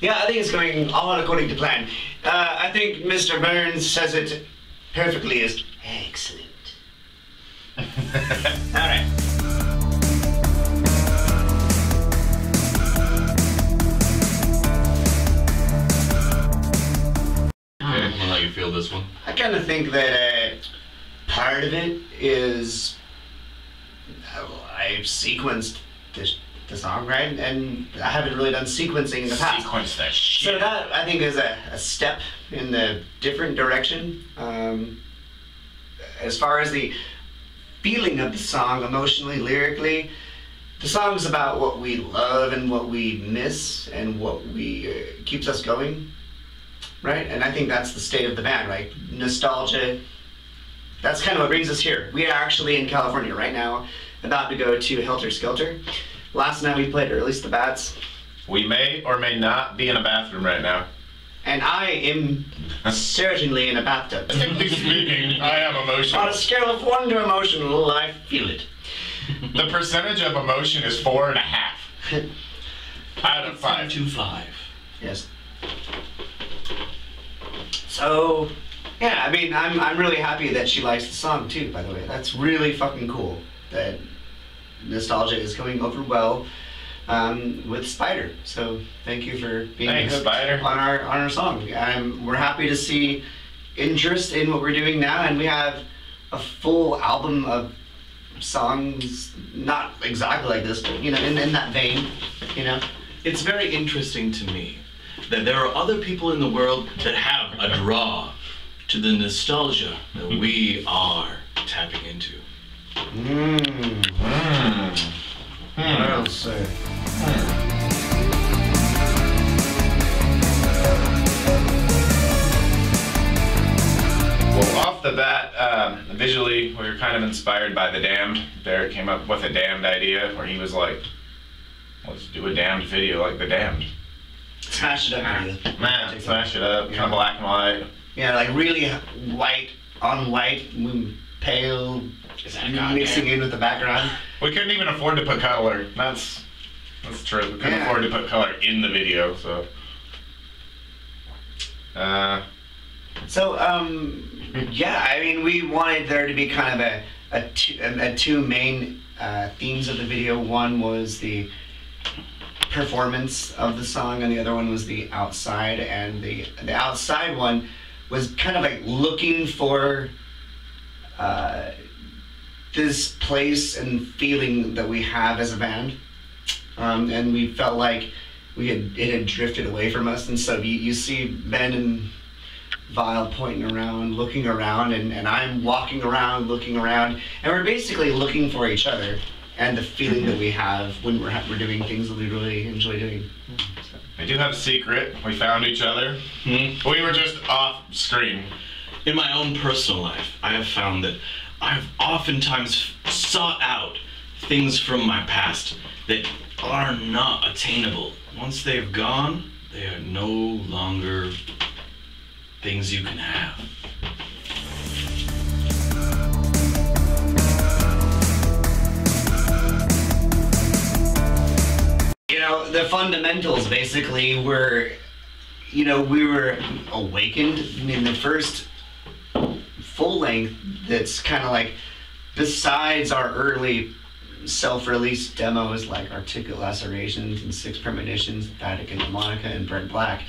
Yeah, I think it's going all according to plan. I think Mr. Burns says it perfectly as excellent. All right. How you feel this one? I kind of think that part of it is I've sequenced the song, right? And I haven't really done sequencing in the past. Sequence that shit. So that, I think, is a step in the different direction. As far as the feeling of the song, emotionally, lyrically, the song's about what we love and what we miss and what we keeps us going, right? And I think that's the state of the band, right? Nostalgia. That's kind of what brings us here. We are actually in California right now, about to go to Helter Skelter. Last night we played Release the Bats. We may or may not be in a bathroom right now. And I am certainly in a bathtub. Technically speaking, I am emotional. On a scale of 1 to emotional, I feel it. The percentage of emotion is 4.5 out of 5. 2.5. Yes. So, yeah, I mean, I'm really happy that she likes the song too, by the way. That's really fucking cool that Nostalgia is going over well with Spider. So thank you for being Thanks, Spider. on our song. We're happy to see interest in what we're doing now, and we have a full album of songs, not exactly like this, but you know, in that vein, you know. It's very interesting to me that there are other people in the world that have a draw to the nostalgia that we are tapping into. Well said. Well, off the bat, visually, we were kind of inspired by The Damned. Derek came up with a Damned idea where he was like, let's do a Damned video like The Damned. Smash it up, idea. Man, smash it up, kind of black and white. Yeah, like really white on white, pale, mixing in with the background. We couldn't even afford to put color. That's true. We couldn't afford to put color in the video, so. Yeah, I mean, we wanted there to be kind of a two main themes of the video. One was the performance of the song, and the other one was the outside. And the outside one was kind of like looking for this place and feeling that we have as a band, and we felt like it had drifted away from us. And so you see Ben and Vile pointing around, looking around, and I'm walking around, looking around, and we're basically looking for each other and the feeling that we have when we're doing things that we really enjoy doing. So. We do have a secret. We found each other. We were just off screen. In my own personal life, I have found that I've oftentimes sought out things from my past that are not attainable. Once they've gone, they are no longer things you can have. You know, the fundamentals basically were, you know, we were awakened in the first full length. That's kind of like, besides our early self-released demos like Articulate Lacerations and Six Premonitions, Vatican Harmonica, and Burnt Black,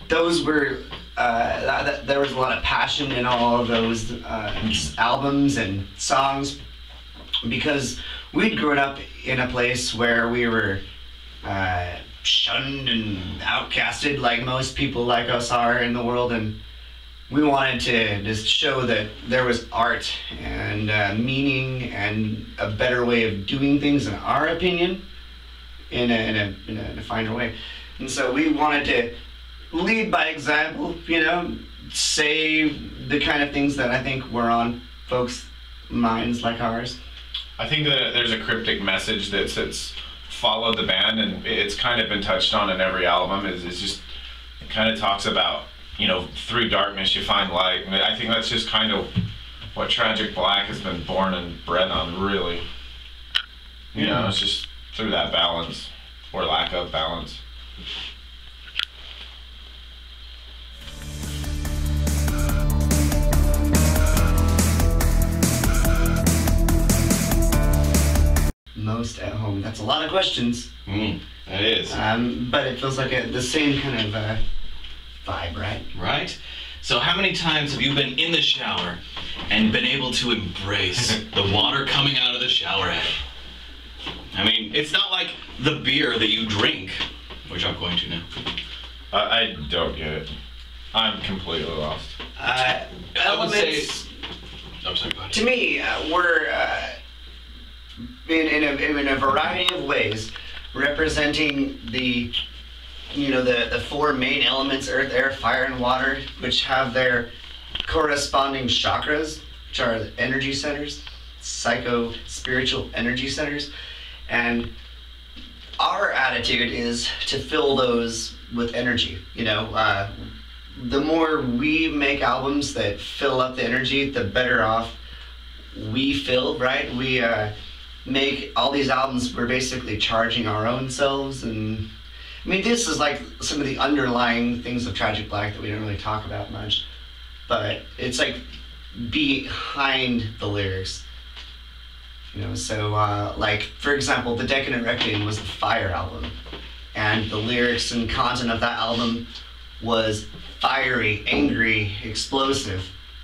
those were, there was a lot of passion in all of those albums and songs, because we'd grown up in a place where we were shunned and outcasted like most people like us are in the world, and we wanted to just show that there was art and meaning and a better way of doing things, in our opinion, in a finer way. And so we wanted to lead by example, you know, say the kind of things that I think were on folks' minds like ours. I think that there's a cryptic message that sits, follow the band, and it's kind of been touched on in every album. It's just, it kind of talks about, you know, through darkness you find light. And I think that's just kind of what Tragic Black has been born and bred on, really. You know, it's just through that balance, or lack of balance. Oh, that's a lot of questions. That is. But it feels like the same kind of vibe, right? Right? So how many times have you been in the shower and been able to embrace the water coming out of the shower head? I mean, it's not like the beer that you drink, which I'm going to now. I don't get it. I'm completely lost. Elements, I'm sorry, go ahead. to me, we're in a variety of ways representing the four main elements: earth, air, fire, and water, which have their corresponding chakras, which are the energy centers, psycho-spiritual energy centers. And our attitude is to fill those with energy. The more we make albums that fill up the energy, the better off we feel, right? We make all these albums, we're basically charging our own selves. And I mean, this is like some of the underlying things of Tragic Black that we don't really talk about much, but it's like behind the lyrics. So like, for example, The Decadent Reckoning was the Fire album, and the lyrics and content of that album was fiery, angry, explosive,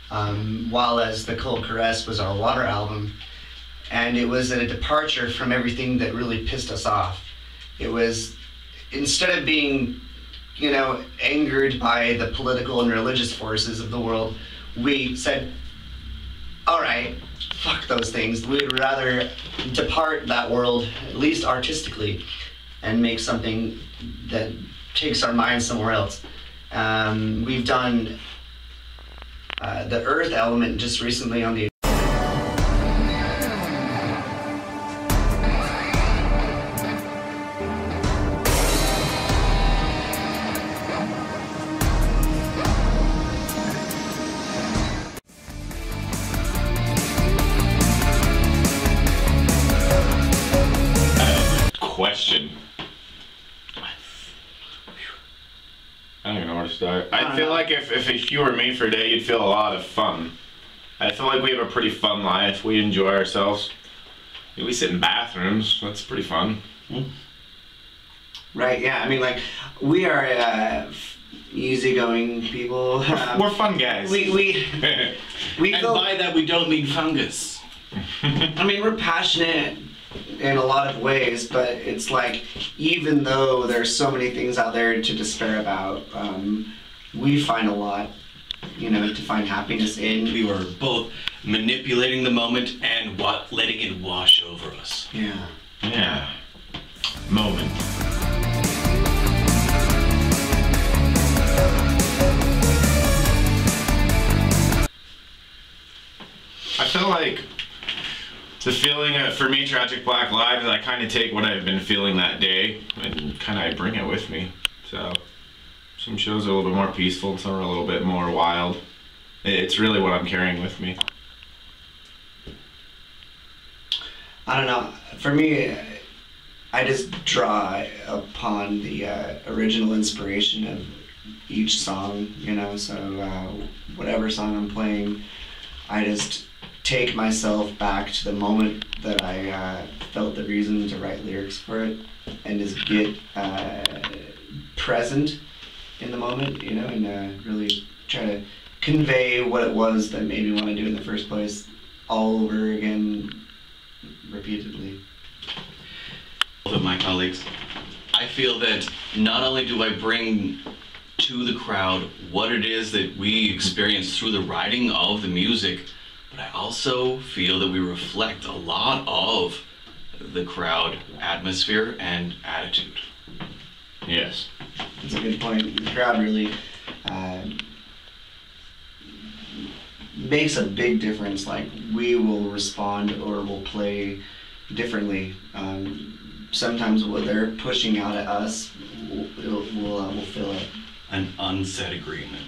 while as The Cold Caress was our Water album, and it was a departure from everything that really pissed us off. It was, instead of being, angered by the political and religious forces of the world, we said, all right, fuck those things. We'd rather depart that world, at least artistically, and make something that takes our mind somewhere else. We've done the Earth element just recently on the Question. I don't even know where to start. I feel like if you were me for a day, you'd feel a lot of fun. I feel like we have a pretty fun life. We enjoy ourselves. We sit in bathrooms. That's pretty fun. Right, yeah. I mean, like, we are easygoing people. We're fun guys. We And feel, by that, we don't mean fungus. I mean, we're passionate in a lot of ways, but it's like, even though there's so many things out there to despair about, we find a lot, to find happiness in. We were both manipulating the moment and letting it wash over us. Yeah. Yeah. Moment. I feel like the feeling for me, Tragic Black Live, is I kind of take what I've been feeling that day and kind of bring it with me. So some shows are a little bit more peaceful and some are a little bit more wild. It's really what I'm carrying with me. I don't know. For me, I just draw upon the original inspiration of each song, so whatever song I'm playing, I just take myself back to the moment that I felt the reason to write lyrics for it, and just get present in the moment, and really try to convey what it was that made me want to do it in the first place, all over again, repeatedly. Of my colleagues, I feel that not only do I bring to the crowd what it is that we experience through the writing of the music, but I also feel that we reflect a lot of the crowd atmosphere and attitude. Yes. That's a good point. The crowd really makes a big difference. Like, we will respond or will play differently. Sometimes what they're pushing out at us, we'll feel it. An unsaid agreement.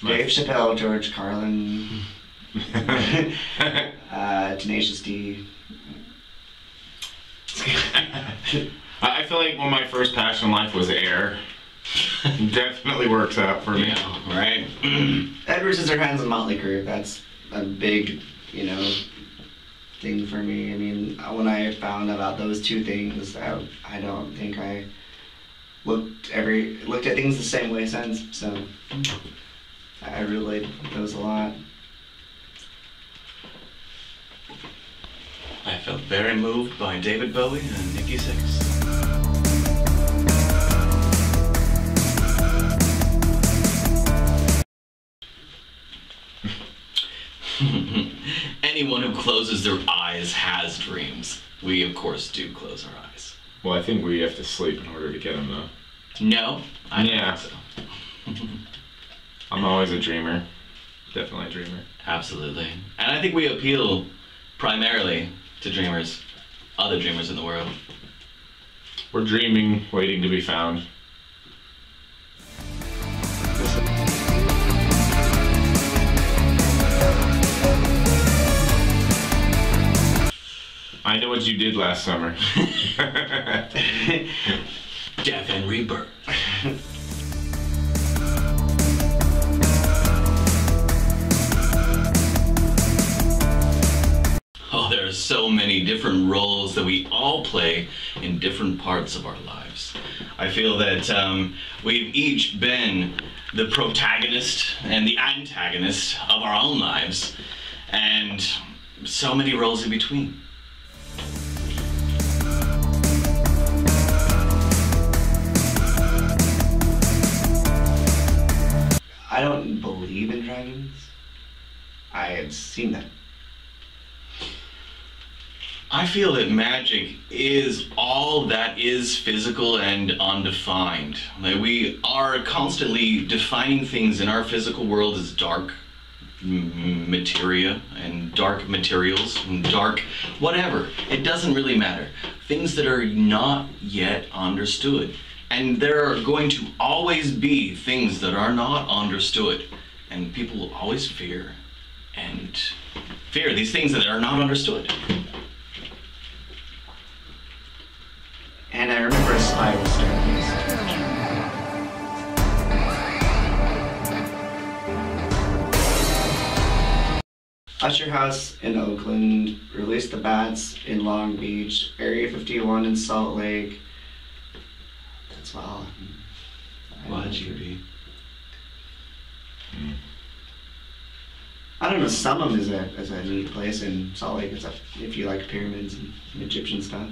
Dave Chappelle, George Carlin, Tenacious D. I feel like when my first passion in life was air, Definitely works out for me. Yeah, right? Edward Scissorhands and Motley Crue. That's a big, thing for me. I mean, when I found about those two things, I don't think I looked at things the same way since. So I relate those a lot. I felt very moved by David Bowie and Nikki Sixx. Anyone who closes their eyes has dreams. We, of course, do close our eyes. Well, I think we have to sleep in order to get them, though. No, I don't Yeah. think so. I'm always a dreamer. Definitely a dreamer. Absolutely. And I think we appeal primarily to dreamers, other dreamers in the world. We're dreaming, waiting to be found. I know what you did last summer. Death and rebirth. Oh, there are so many different roles that we all play in different parts of our lives. I feel that we've each been the protagonist and the antagonist of our own lives, and so many roles in between. I don't believe in dragons. I have seen them. I feel that magic is all that is physical and undefined. That we are constantly defining things in our physical world as dark materia and dark materials and dark whatever. It doesn't really matter. Things that are not yet understood. And there are going to always be things that are not understood. And people will always fear these things that are not understood. And I remember a spiral staircase. Usher House in Oakland, Release the Bats in Long Beach, Area 51 in Salt Lake. That's all. Why'd you be? I don't know, Summum is a neat place in Salt Lake. If you like pyramids and Egyptian stuff.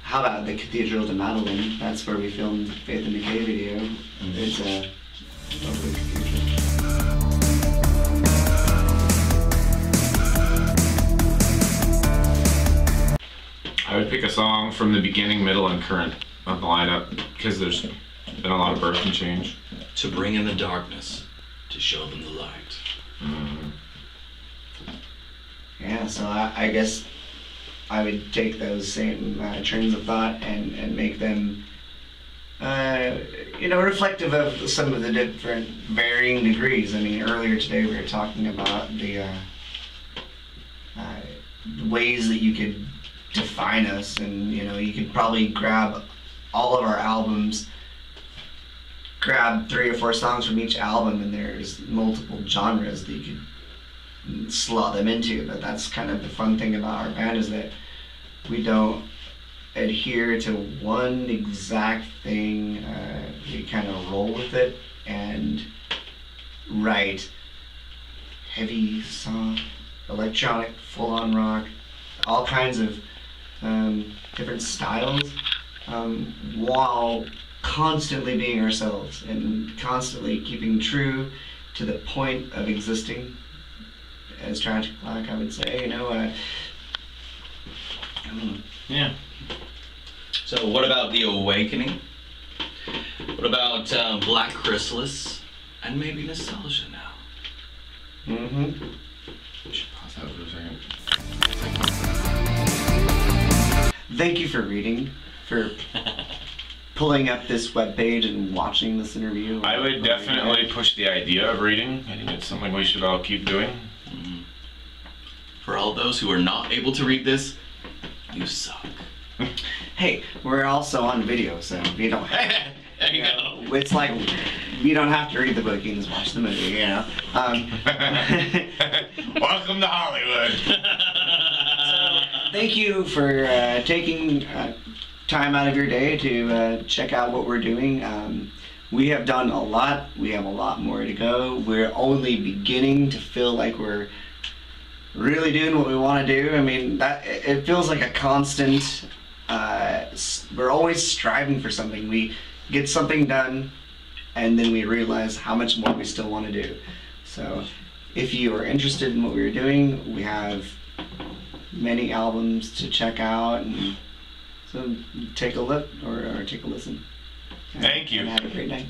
How about the Cathedral de Madeline? That's where we filmed Faith in Decay video. It's a lovely cathedral. I would pick a song from the beginning, middle, and current of the lineup because there's been a lot of birth and change. To bring in the darkness, to show them the light. Yeah, so I guess I would take those same trains of thought and make them, reflective of some of the different varying degrees. I mean, earlier today we were talking about the ways that you could define us, and you could probably grab all of our albums, grab 3 or 4 songs from each album, and there's multiple genres that you could slot them into. But that's kind of the fun thing about our band, is that we don't adhere to one exact thing. We kind of roll with it and write heavy, soft, electronic, full-on rock, all kinds of different styles, while constantly being ourselves and constantly keeping true to the point of existing as Tragic Black, I would say. Yeah. So what about The Awakening? What about Black Chrysalis? And maybe Nostalgia now? Mm-hmm. We should pause that for a second. Thank you for reading, for pulling up this webpage and watching this interview. I would definitely push the idea of reading. I think it's something we should all keep doing. For all those who are not able to read this, you suck. hey, we're also on video, so you don't have, There you go. it's like you don't have to read the book, you can just watch the movie, you know. Welcome to Hollywood. Thank you for taking time out of your day to check out what we're doing. We have done a lot. We have a lot more to go. We're only beginning to feel like we're really doing what we want to do. I mean, that it feels like a constant. We're always striving for something. We get something done, and then we realize how much more we still want to do. So, if you are interested in what we're doing, we have many albums to check out, and so take a look or take a listen. Thank you. And have a great night.